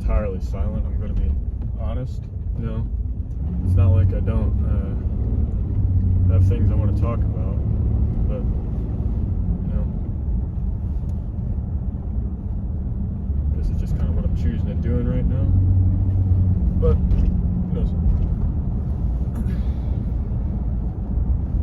entirely silent, I'm going to be honest. You know, it's not like I don't have things I want to talk about, but, you know, this is just kind of what I'm choosing to doing right now. But, who knows?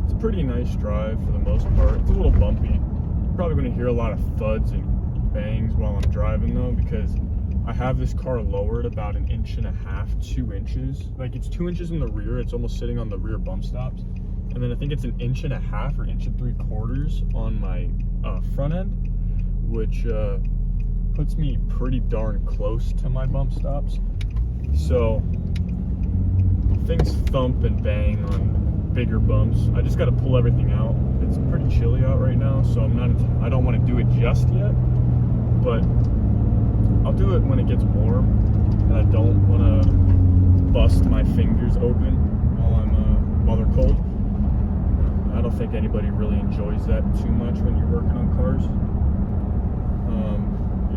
It's a pretty nice drive for the most part. It's a little bumpy. Probably going to hear a lot of thuds and bangs while I'm driving though, because I have this car lowered about 1.5 inches, 2 inches. Like, it's 2 inches in the rear. It's almost sitting on the rear bump stops. And then I think it's 1.5 inches or 1.75 inches on my front end, which puts me pretty darn close to my bump stops. So things thump and bang on bigger bumps. I just got to pull everything out. It's pretty chilly out right now, so I don't want to do it just yet, but I'll do it when it gets warm, and I don't want to bust my fingers open while they're cold. I don't think anybody really enjoys that too much when you're working on cars.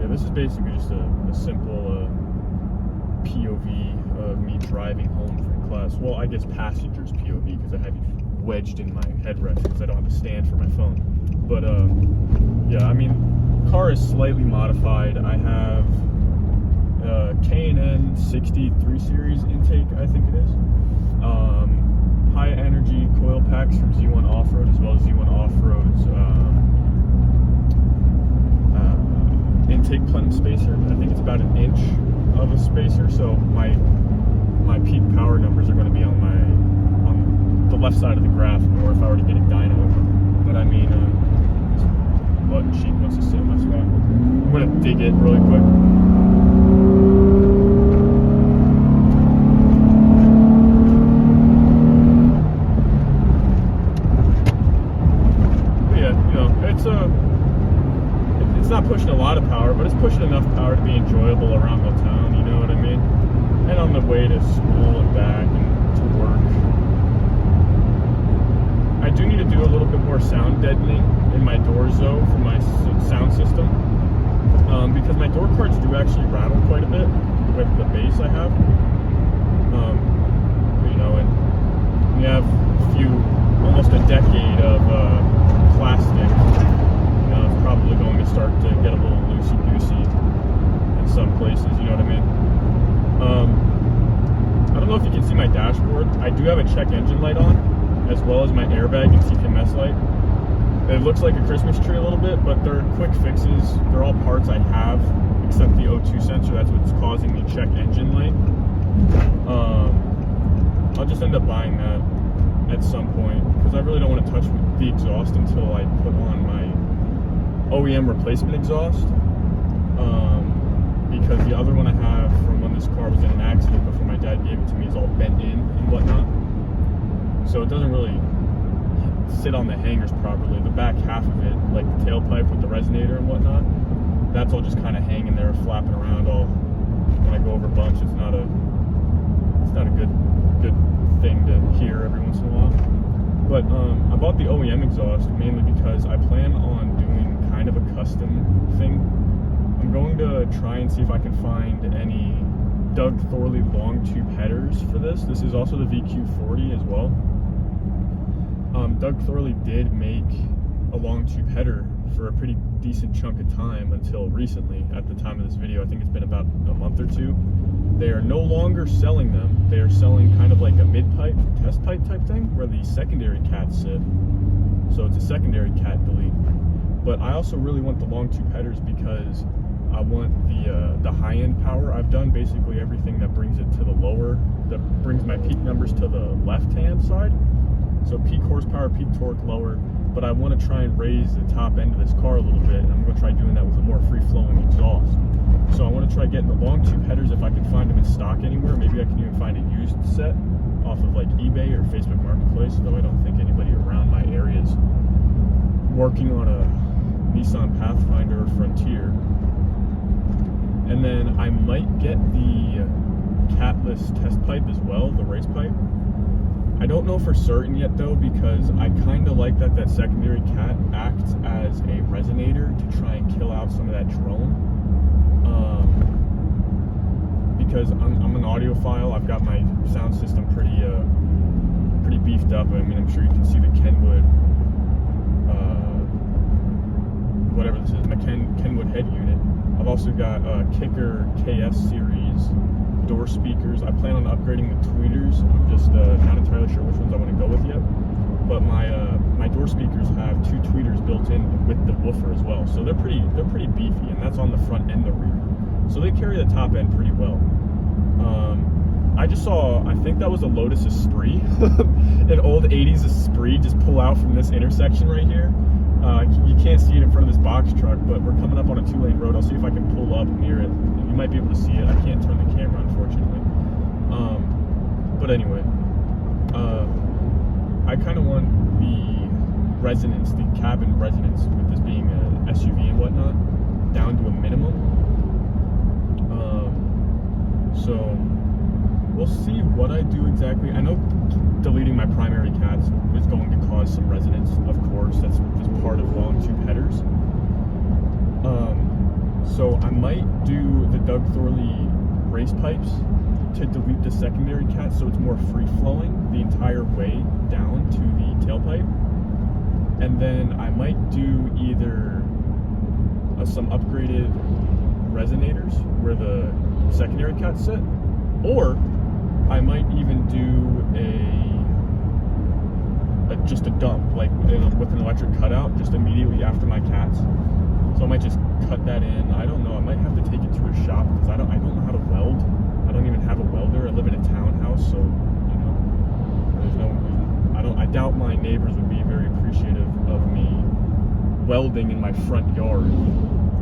Yeah, this is basically just a simple POV of me driving home from class. Well, I guess passenger's POV, because I have you wedged in my headrest because I don't have a stand for my phone. But yeah, I mean, car is slightly modified. I have K&N 63 series intake, I think it is. High energy coil packs from Z1 Off-Road, as well as Z1 Off-Road's intake plenum spacer. I think it's about 1 inch of a spacer, so my peak power numbers are going to be on the left side of the graph, or if I were to get a dyno. But I mean, this button sheet wants to sit in my spot. I'm going to dig it really quick. But yeah, you know, it's not pushing a lot of power, but it's pushing enough power to be enjoyable around the town, you know what I mean? And on the way to school and back and to work. I do need to do a little bit more sound deadening in my doors though for my sound system, because my door cards do actually rattle quite a bit with the bass I have. You know, and we have almost a decade of plastic. You know, it's probably going to start to get a little loosey-goosey in some places, you know what I mean? I don't know if you can see my dashboard. I do have a check engine light on, as well as my airbag and TPMS light. It looks like a Christmas tree a little bit, but they're quick fixes. They're all parts I have, except the O2 sensor. That's what's causing the check engine light. I'll just end up buying that at some point, because I really don't want to touch the exhaust until I put on my OEM replacement exhaust. Because the other one I have from when this car was in an accident before my dad gave it to me is all bent in and whatnot. So it doesn't really sit on the hangers properly. The back half of it, like the tailpipe with the resonator and whatnot, that's all just kind of hanging there, flapping around all when I go over bumps. It's not a good thing to hear every once in a while. But I bought the OEM exhaust mainly because I plan on doing kind of a custom thing. I'm going to try and see if I can find any Doug Thorley long tube headers for this. This is also the VQ40 as well. Doug Thorley did make a long tube header for a pretty decent chunk of time until recently. At the time of this video, I think it's been about a month or two. They are no longer selling them. They are selling kind of like a mid-pipe, test pipe type thing, where the secondary cats sit. So it's a secondary cat delete. But I also really want the long tube headers because I want the high-end power. I've done basically everything that brings it to the lower, that brings my peak numbers to the left-hand side. So peak horsepower, peak torque lower, but I want to try and raise the top end of this car a little bit, and I'm going to try doing that with a more free-flowing exhaust. So I want to try getting the long tube headers if I can find them in stock anywhere. Maybe I can even find a used set off of like eBay or Facebook Marketplace, though I don't think anybody around my area is working on a Nissan Pathfinder or Frontier. And then I might get the catless test pipe as well, the race pipe. I don't know for certain yet though, because I kind of like that secondary cat acts as a resonator to try and kill out some of that drone. because I'm an audiophile. I've got my sound system pretty beefed up. I mean, I'm sure you can see the Kenwood, whatever this is, my Kenwood head unit. I've also got Kicker KS series door speakers. I plan on upgrading the tweeters. I'm just not entirely sure which ones I want to go with yet. But my door speakers have 2 tweeters built in with the woofer as well, so they're pretty beefy, and that's on the front and the rear. So they carry the top end pretty well. I just saw, I think that was a Lotus Esprit, an old 80s Esprit just pull out from this intersection right here. You can't see it in front of this box truck, but we're coming up on a 2-lane road. I'll see if I can pull up near it. You might be able to see it. I can't turn the camera, unfortunately. But anyway, I kind of want the resonance, the cabin resonance, with this being an SUV and whatnot, down to a minimum. So we'll see what I do exactly. I know deleting my primary cats is going to cause some resonance, of course. That's just part of long tube headers. So I might do the Doug Thorley race pipes to delete the secondary cat, so it's more free flowing the entire way down to the tailpipe. And then I might do either some upgraded resonators where the secondary cats sit, or I might even do just a dump, like with an electric cutout, just immediately after my cats. So I might just cut that in. I don't know. I might have to take it to a shop because I don't know how to weld. I don't even have a welder. I live in a townhouse, so I doubt my neighbors would be very appreciative of me welding in my front yard.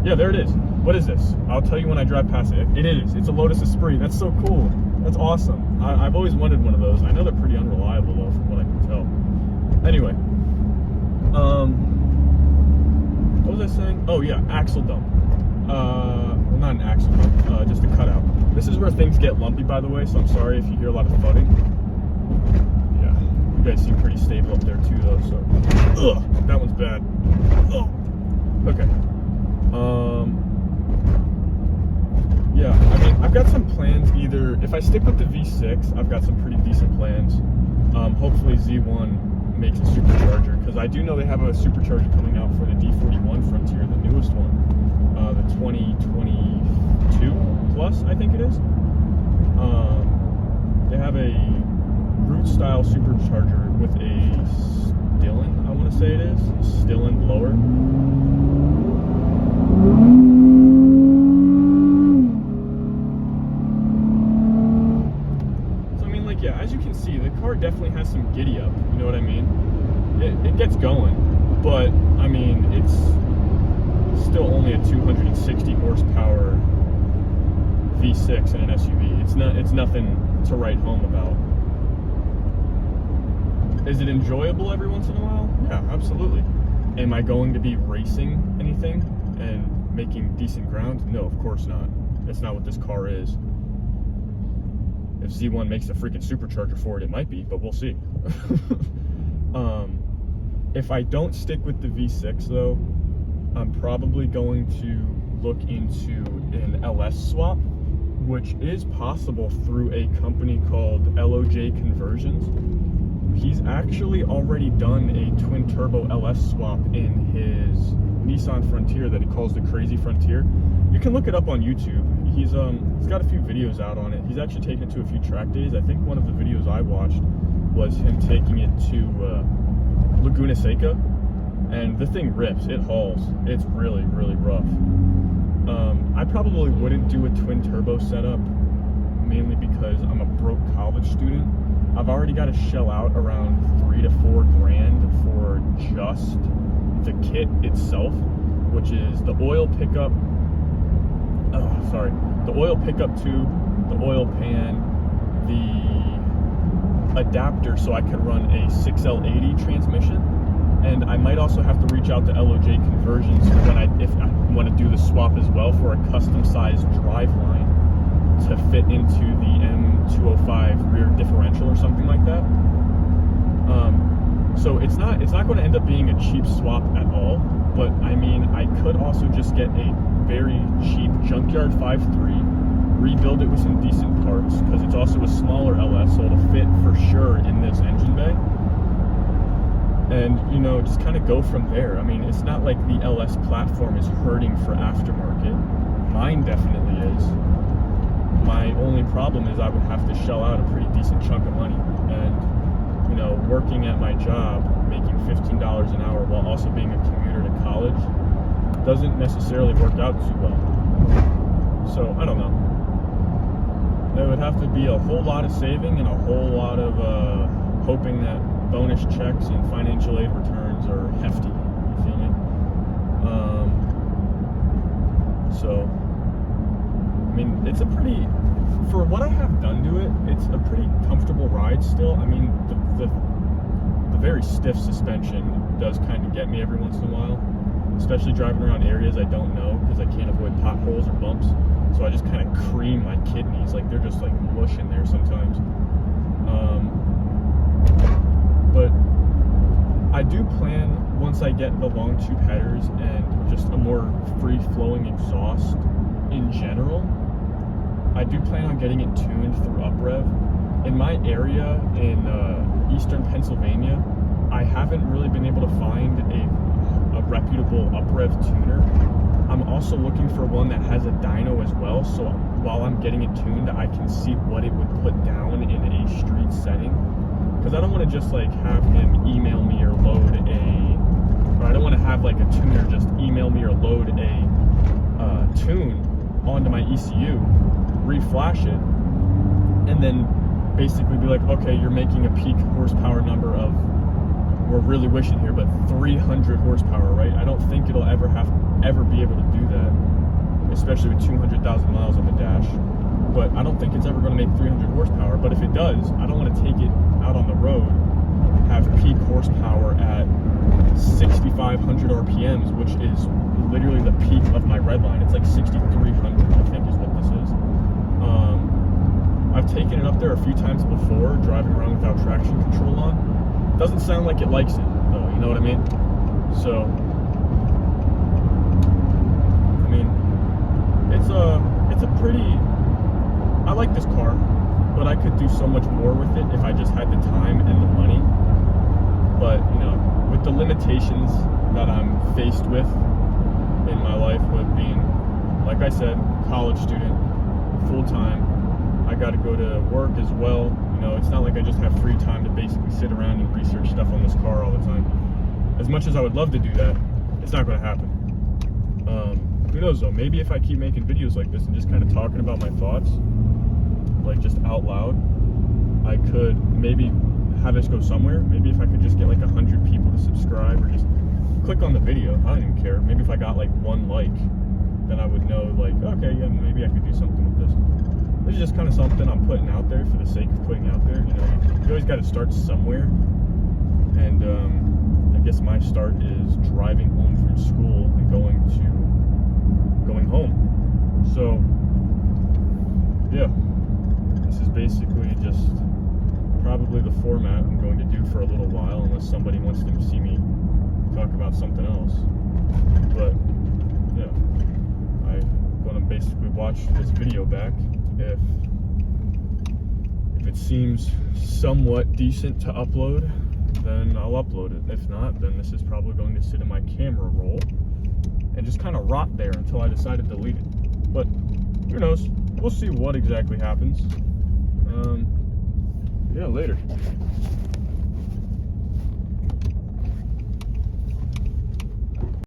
Yeah, there it is. What is this? I'll tell you when I drive past it. It is. It's a Lotus Esprit. That's so cool. That's awesome. I've always wanted one of those. I know they're pretty unreliable though, from what I can tell. Anyway, what was I saying? Oh yeah, axle dump. Well, not an axle dump, just a cutout. This is where things get lumpy, by the way, so I'm sorry if you hear a lot of thudding. Yeah, you guys seem pretty stable up there too, though, so. Ugh, that one's bad. Ugh. Okay. Yeah, I mean, I've got some plans either, if I stick with the V6, I've got some pretty decent plans. Hopefully Z1 makes a supercharger, because I do know they have a supercharger coming out for the D41 Frontier, the newest one, the 2022 Plus, I think it is. They have a root style supercharger with a Stillen, I want to say it is, Stillen blower. So I mean, like, yeah, as you can see, the car definitely has some giddy up, you know what I mean? It gets going, but I mean, it's still only a 260 horsepower V6 in an SUV. It's nothing to write home about. Is it enjoyable every once in a while? Yeah, absolutely. Am I going to be racing anything and making decent ground? No, of course not. That's not what this car is. If Z1 makes a freaking supercharger for it, it might be, but we'll see. If I don't stick with the V6 though, I'm probably going to look into an LS swap, which is possible through a company called LOJ Conversions. He's actually already done a twin turbo LS swap in his Nissan Frontier that he calls the Crazy Frontier. You can look it up on YouTube. He's got a few videos out on it. He's actually taken it to a few track days. I think one of the videos I watched was him taking it to Laguna Seca, and the thing rips. It hauls. It's really, really rough. I probably wouldn't do a twin turbo setup, mainly because I'm a broke college student. I've already got to shell out around $3 to $4 grand for just the kit itself, which is the oil pickup. The oil pickup tube, the oil pan, the adapter so I could run a 6L80 transmission, and I might also have to reach out to LOJ Conversions if I want to do the swap as well for a custom sized drive line to fit into the M205 rear differential or something like that. So it's not going to end up being a cheap swap at all, but I mean, I could also just get a very cheap junkyard 5.3 rebuild it with some decent parts, because it's also a smaller LS, so it'll fit for sure in this engine bay. And, you know, just kind of go from there. I mean, it's not like the LS platform is hurting for aftermarket. Mine definitely is. My only problem is I would have to shell out a pretty decent chunk of money. And, you know, working at my job, making $15 an hour while also being a commuter to college doesn't necessarily work out too well. So, I don't know. There would have to be a whole lot of saving and a whole lot of hoping that bonus checks and financial aid returns are hefty. You feel me? So, I mean, it's a pretty, for what I have done to it, it's a pretty comfortable ride still. I mean, the very stiff suspension does kind of get me every once in a while, especially driving around areas I don't know, because I can't avoid potholes or bumps. So I just kind of cream my kidneys, like they're just like mush in there sometimes. But I do plan, once I get the long tube headers and just a more free-flowing exhaust in general, I do plan on getting it tuned through UpRev. In my area in eastern Pennsylvania, I haven't really been able to find a reputable UpRev tuner. I'm also looking for one that has a dyno as well, so while I'm getting it tuned, I can see what it would put down in a street setting. Because I don't want to just like have him email me or load or I don't want to have like a tuner just email me or load a tune onto my ECU, reflash it, and then basically be like, okay, you're making a peak horsepower number of, we're really wishing here, but 300 horsepower, right? I don't think it'll ever be able to do that, especially with 200,000 miles on the dash. But I don't think it's ever going to make 300 horsepower. But if it does, I don't want to take it out on the road, have peak horsepower at 6,500 RPMs, which is literally the peak of my red line. It's like 6,300, I think, is what this is. I've taken it up there a few times before, driving around without traction control on. Doesn't sound like it likes it, though, you know what I mean? So, I mean, it's a pretty, I like this car, but I could do so much more with it if I just had the time and the money. But, you know, with the limitations that I'm faced with in my life, with being, like I said, college student, full-time, I got to go to work as well. You know, it's not like I just have free time to basically sit around and research stuff on this car all the time. As much as I would love to do that, it's not going to happen. Who knows though, maybe if I keep making videos like this and just kind of talking about my thoughts, like just out loud, I could maybe have this go somewhere. Maybe if I could just get like 100 people to subscribe or just click on the video, I don't even care. Maybe if I got like 1 like, then I would know like, okay, yeah, maybe I could do something with this. This is just kind of something I'm putting out there for the sake of putting out there. You know, you always got to start somewhere. And I guess my start is driving home from school and going home. So, yeah, this is basically just probably the format I'm going to do for a little while, unless somebody wants to see me talk about something else. But, yeah, I'm going to basically watch this video back. If it seems somewhat decent to upload, then I'll upload it. If not, then this is probably going to sit in my camera roll and just kind of rot there until I decide to delete it. But who knows? We'll see what exactly happens. Yeah, later.